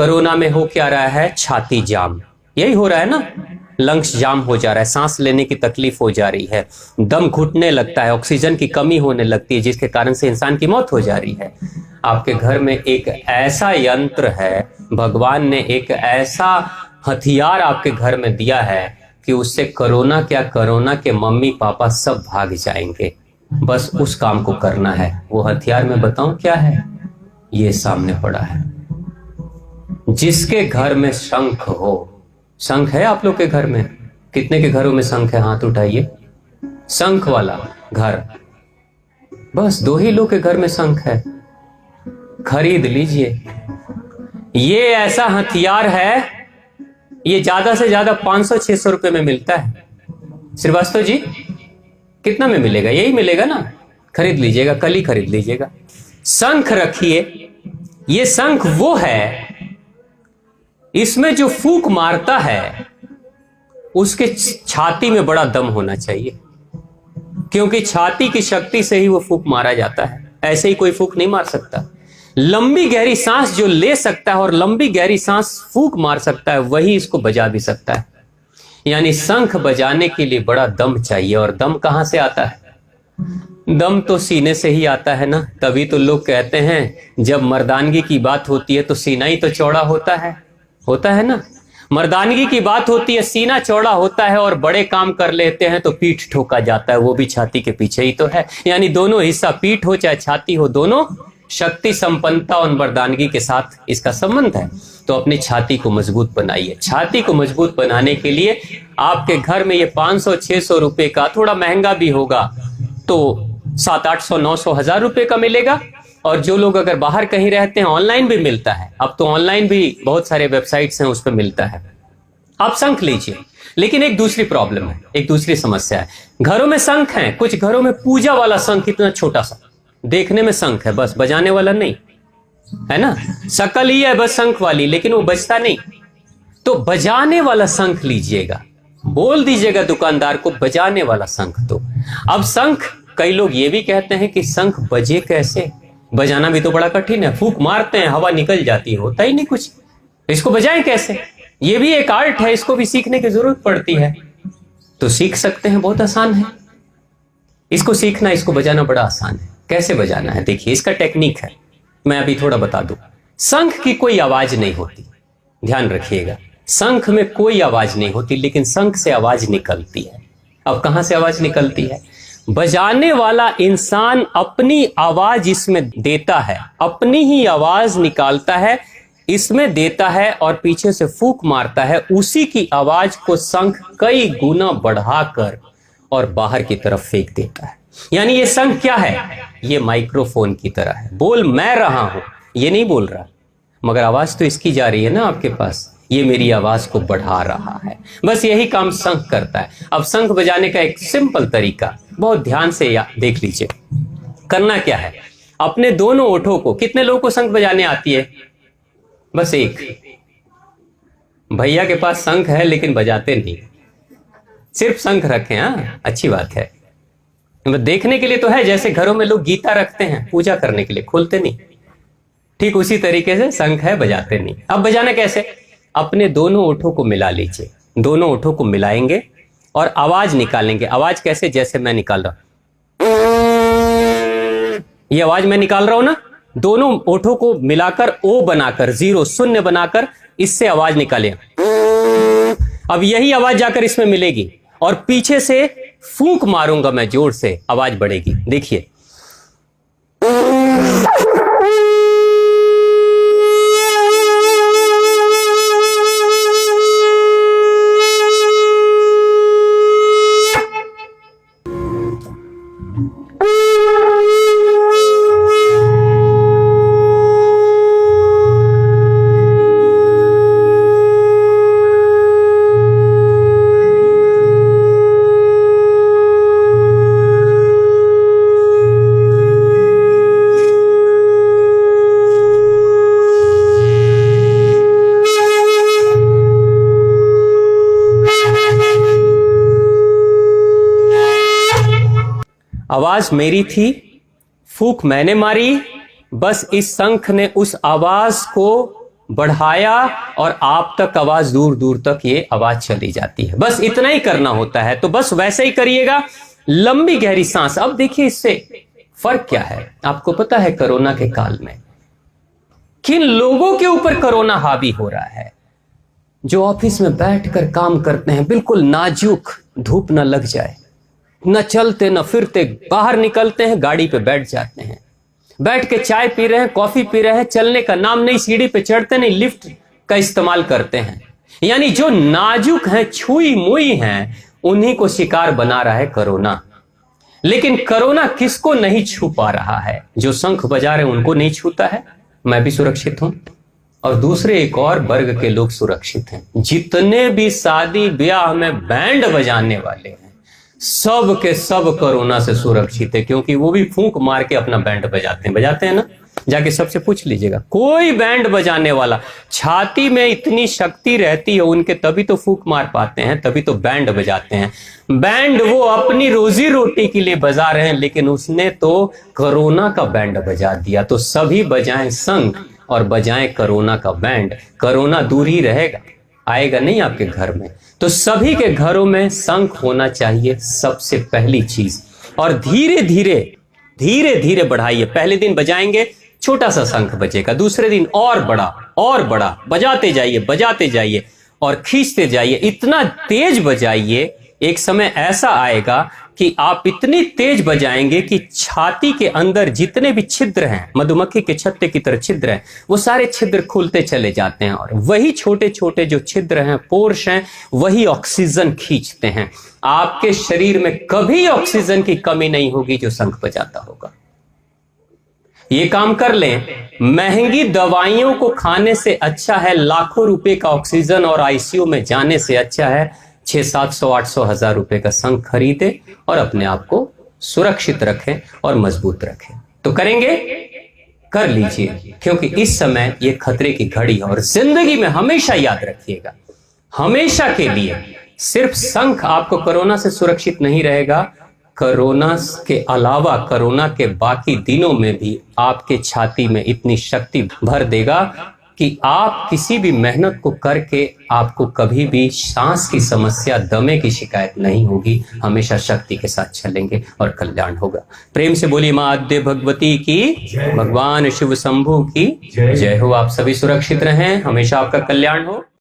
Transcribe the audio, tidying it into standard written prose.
Corona में हो क्या रहा है, छाती जाम, यही हो रहा है ना, लंग्स जाम हो जा रहा है, सांस लेने की तकलीफ हो जा रही है, दम घुटने लगता है, ऑक्सीजन की कमी होने लगती है, जिसके कारण से इंसान की मौत हो जा रही है। आपके घर में एक ऐसा यंत्र है, भगवान ने एक ऐसा हथियार आपके घर में दिया है कि उससे कोरोना क्या, कोरोना के मम्मी पापा सब भाग जाएंगे। बस उस काम को करना है। वो हथियार मैं बताऊं क्या है, ये सामने पड़ा है। जिसके घर में शंख हो, शंख है आप लोग के घर में? कितने के घरों में शंख है, हाथ उठाइए। शंख वाला घर, बस 2 ही लोग के घर में शंख है। खरीद लीजिए। ये ऐसा हथियार है, ये ज्यादा से ज्यादा 500-600 रुपए में मिलता है। श्रीवास्तव जी कितना में मिलेगा? यही मिलेगा ना, खरीद लीजिएगा, कल ही खरीद लीजिएगा। शंख रखिए। ये शंख वो है, इसमें जो फूंक मारता है उसके छाती में बड़ा दम होना चाहिए, क्योंकि छाती की शक्ति से ही वो फूंक मारा जाता है, ऐसे ही कोई फूंक नहीं मार सकता। लंबी गहरी सांस जो ले सकता है और लंबी गहरी सांस फूंक मार सकता है, वही इसको बजा भी सकता है। यानी शंख बजाने के लिए बड़ा दम चाहिए। और दम कहां से आता है? दम तो सीने से ही आता है ना। तभी तो लोग कहते हैं जब मर्दानगी की बात होती है तो सीना ही तो चौड़ा होता है ना। मर्दानगी की बात होती है, सीना चौड़ा होता है, और बड़े काम कर लेते हैं तो पीठ ठोका जाता है, वो भी छाती के पीछे ही तो है। यानी दोनों हिस्सा, पीठ हो चाहे छाती हो, दोनों शक्ति संपन्नता और मर्दानगी के साथ इसका संबंध है। तो अपनी छाती को मजबूत बनाइए। छाती को मजबूत बनाने के लिए आपके घर में ये 500-600 रुपए का, थोड़ा महंगा भी होगा तो 700-800-900 1000 रुपए का मिलेगा। और जो लोग अगर बाहर कहीं रहते हैं, ऑनलाइन भी मिलता है। अब तो ऑनलाइन भी बहुत सारे वेबसाइट्स हैं, उस पर मिलता है। आप शंख लीजिए। लेकिन एक दूसरी प्रॉब्लम है, एक दूसरी समस्या है। घरों में शंख हैं, कुछ घरों में पूजा वाला शंख, इतना छोटा सा, देखने में शंख है, बस बजाने वाला नहीं है ना। शकल ही है बस शंख वाली, लेकिन वो बजता नहीं। तो बजाने वाला शंख लीजिएगा। बोल दीजिएगा दुकानदार को बजाने वाला शंख दो। अब शंख, कई लोग ये भी कहते हैं कि शंख बजे कैसे? बजाना भी तो बड़ा कठिन है, फूंक मारते हैं, हवा निकल जाती है, होता ही नहीं कुछ, इसको बजाएं कैसे? ये भी एक आर्ट है, इसको भी सीखने की जरूरत पड़ती है। तो सीख सकते हैं, बहुत आसान है इसको सीखना। इसको बजाना बड़ा आसान है। कैसे बजाना है देखिए, इसका टेक्निक है, मैं अभी थोड़ा बता दूं। शंख की कोई आवाज नहीं होती, ध्यान रखिएगा। शंख में कोई आवाज नहीं होती, लेकिन शंख से आवाज निकलती है। अब कहां से आवाज निकलती है? बजाने वाला इंसान अपनी आवाज इसमें देता है, अपनी ही आवाज निकालता है, इसमें देता है और पीछे से फूंक मारता है। उसी की आवाज को शंख कई गुना बढ़ाकर और बाहर की तरफ फेंक देता है। यानी ये शंख क्या है? ये माइक्रोफोन की तरह है। बोल मैं रहा हूं, ये नहीं बोल रहा, मगर आवाज तो इसकी जा रही है ना आपके पास। ये मेरी आवाज को बढ़ा रहा है। बस यही काम शंख करता है। अब शंख बजाने का एक सिंपल तरीका, बहुत ध्यान से देख लीजिए। करना क्या है? अपने दोनों ओठों को, कितने लोगों को शंख बजाने आती है? बस एक भैया के पास शंख है लेकिन बजाते नहीं, सिर्फ शंख रखे। हाँ, अच्छी बात है। देखने के लिए तो है, जैसे घरों में लोग गीता रखते हैं पूजा करने के लिए, खोलते नहीं, ठीक उसी तरीके से शंख है, बजाते नहीं। अब बजाना कैसे? अपने दोनों ओठों को मिला लीजिए। दोनों ओठों को मिलाएंगे और आवाज निकालेंगे। आवाज कैसे? जैसे मैं निकाल रहा हूं, ये आवाज मैं निकाल रहा हूं ना, दोनों ओठों को मिलाकर ओ बनाकर, 0 शून्य बनाकर इससे आवाज निकाले। अब यही आवाज जाकर इसमें मिलेगी और पीछे से फूंक मारूंगा मैं जोर से, आवाज बढ़ेगी। देखिए, आवाज मेरी थी, फूंक मैंने मारी, बस इस शंख ने उस आवाज को बढ़ाया और आप तक आवाज दूर दूर तक ये आवाज चली जाती है। बस इतना ही करना होता है, तो बस वैसे ही करिएगा। लंबी गहरी सांस। अब देखिए इससे फर्क क्या है, आपको पता है कोरोना के काल में किन लोगों के ऊपर कोरोना हावी हो रहा है? जो ऑफिस में बैठकर काम करते हैं, बिल्कुल नाजुक, धूप न लग जाए, न चलते न फिरते, बाहर निकलते हैं गाड़ी पे बैठ जाते हैं, बैठ के चाय पी रहे हैं, कॉफी पी रहे हैं, चलने का नाम नहीं, सीढ़ी पे चढ़ते नहीं, लिफ्ट का इस्तेमाल करते हैं। यानी जो नाजुक हैं, छुई मुई हैं, उन्हीं को शिकार बना रहा है कोरोना। लेकिन कोरोना किसको नहीं छू पा रहा है? जो शंख बजा रहे हैं उनको नहीं छूता है, मैं भी सुरक्षित हूं, और दूसरे एक और वर्ग के लोग सुरक्षित हैं। जितने भी शादी ब्याह में बैंड बजाने वाले हैं, सब के सब कोरोना से सुरक्षित है, क्योंकि वो भी फूंक मार के अपना बैंड बजाते हैं ना। जाके सबसे पूछ लीजिएगा, कोई बैंड बजाने वाला, छाती में इतनी शक्ति रहती है उनके, तभी तो फूंक मार पाते हैं, तभी तो बैंड बजाते हैं। बैंड वो अपनी रोजी रोटी के लिए बजा रहे हैं, लेकिन उसने तो कोरोना का बैंड बजा दिया। तो सभी बजाएं शंख और बजाएं कोरोना का बैंड। कोरोना दूर ही रहेगा, आएगा नहीं आपके घर में। तो सभी के घरों में शंख होना चाहिए, सबसे पहली चीज। और धीरे धीरे बढ़ाइए। पहले दिन बजाएंगे, छोटा सा शंख बजेगा, दूसरे दिन और बड़ा, बजाते जाइए और खींचते जाइए। इतना तेज बजाइए, एक समय ऐसा आएगा कि आप इतनी तेज बजाएंगे कि छाती के अंदर जितने भी छिद्र हैं, मधुमक्खी के छत्ते की तरह छिद्र हैं, वो सारे छिद्र खुलते चले जाते हैं, और वही छोटे छोटे जो छिद्र हैं, पोर्स हैं, वही ऑक्सीजन खींचते हैं। आपके शरीर में कभी ऑक्सीजन की कमी नहीं होगी जो शंख बजाता होगा। ये काम कर लें। महंगी दवाइयों को खाने से अच्छा है लाखों रुपए का ऑक्सीजन, और आईसीयू में जाने से अच्छा है 600-700-800 हजार रुपए का शंख खरीदे और अपने आप को सुरक्षित रखें और मजबूत रखें। तो करेंगे, कर लीजिए, क्योंकि इस समय ये खतरे की घड़ी है। और जिंदगी में हमेशा याद रखिएगा, हमेशा के लिए सिर्फ शंख आपको कोरोना से सुरक्षित नहीं रहेगा, कोरोना के अलावा कोरोना के बाकी दिनों में भी आपके छाती में इतनी शक्ति भर देगा कि आप किसी भी मेहनत को करके आपको कभी भी सांस की समस्या, दमे की शिकायत नहीं होगी। हमेशा शक्ति के साथ चलेंगे और कल्याण होगा। प्रेम से बोलिए मां आद्य भगवती की, भगवान शिव शंभू की जय हो। आप सभी सुरक्षित रहें, हमेशा आपका कल्याण हो।